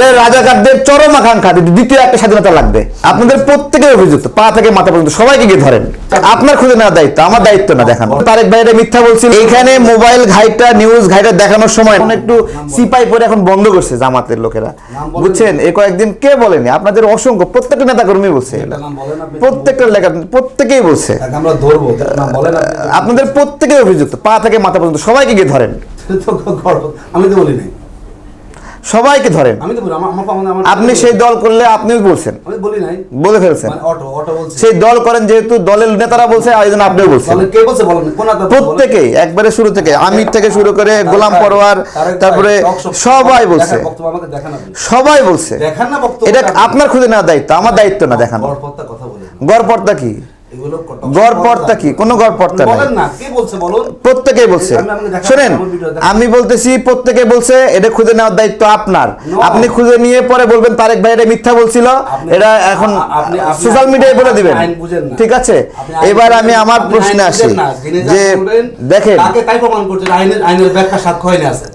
এটা রাজাকারদের চরম আকাঙ্ক্ষা, দ্বিতীয় একটা স্বাধীনতা লাগবে। আপনাদের প্রত্যেকের অভিযুক্ত, পা থেকে মাথা পর্যন্ত সবাইকে গিয়ে ধরেন। আপনার খুঁজে নেওয়ার দায়িত্ব, আমার দায়িত্ব না দেখানো। তারেক ভাই এটা মিথ্যা বলছিল। এখানে মোবাইল ঘাইটা, নিউজ ঘাইটা দেখানোর সময় এখন একটু সিপাই পরে এখন বন্ধ করছে জামাতের লোকেরা, বুঝছেন? এই কয়েকদিন কে বলেনি? আপনাদের অসংখ্য প্রত্যেকটা নেতা কর্মী বলছে, প্রত্যেকটা লেখা প্রত্যেকেই বলছে। আপনাদের প্রত্যেকের অভিযুক্ত, পা থেকে মাথা পর্যন্ত সবাইকে গিয়ে ধরেন। আমি তো বলি নাই, সবাইকে ধরেন। আপনি সেই দল করলে আপনিও বলছেন, বলে ফেলছেন। সেই দল করেন যেহেতু দলের নেতারা বলছে, এই জন্য আপনিও বলছেন। প্রত্যেকেই একবারে শুরু থেকে আমির থেকে শুরু করে গোলাম পরোয়ার, তারপরে সবাই বলছে, সবাই বলছে। এটা আপনার খুঁজে নেওয়ার দায়িত্ব, আমার দায়িত্ব না দেখানো। গড়পড়তা কি? গড়পড়তা কি? কোনো গড়পড়তা নাই। প্রত্যেকেই বলছে। শোনেন, আমি বলতেছি প্রত্যেকে বলছে, এটা খুঁজে নেওয়ার দায়িত্ব আপনার। আপনি খুঁজে নিয়ে পরে বলবেন তারেক ভাই এটা মিথ্যা বলছিল, এটা এখন সোশ্যাল মিডিয়ায় বলে দিবেন, ঠিক আছে? এবার আমি আমার প্রশ্নে আসি যে দেখেন, আইনের ব্যাখ্যা সাক্ষ্য হয়নি আছে,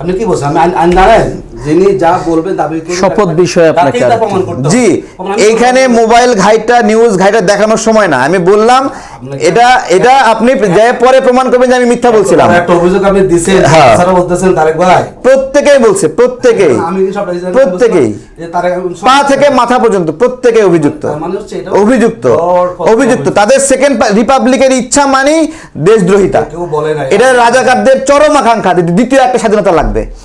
আপনি কি বলছেন? আমি আইন জানেন, যিনি যা বলবেন দাবি করবেন শপথ বিষয় আপনাকে জি। এইখানে মোবাইল ঘাইটা, নিউজ ঘাইটা দেখানোর সময় না। আমি বললাম এটা আপনি যে পরে প্রমাণ করবেন যে আমি মিথ্যা বলছিলাম। একটা অভিযোগ আপনি দিবেন, স্যার বলতেছেন তারেক ভাই, প্রত্যেকেই বলছে, প্রত্যেকেই, প্রত্যেকেই পা থেকে মাথা পর্যন্ত প্রত্যেকেই অভিযুক্ত, অভিযুক্ত, অভিযুক্ত। তাদের সেকেন্ড রিপাবলিকের ইচ্ছা মানেই দেশদ্রোহিতা। এটা রাজাকারদের চরম আকাঙ্ক্ষা, দ্বিতীয় একটা স্বাধীনতা লাগবে।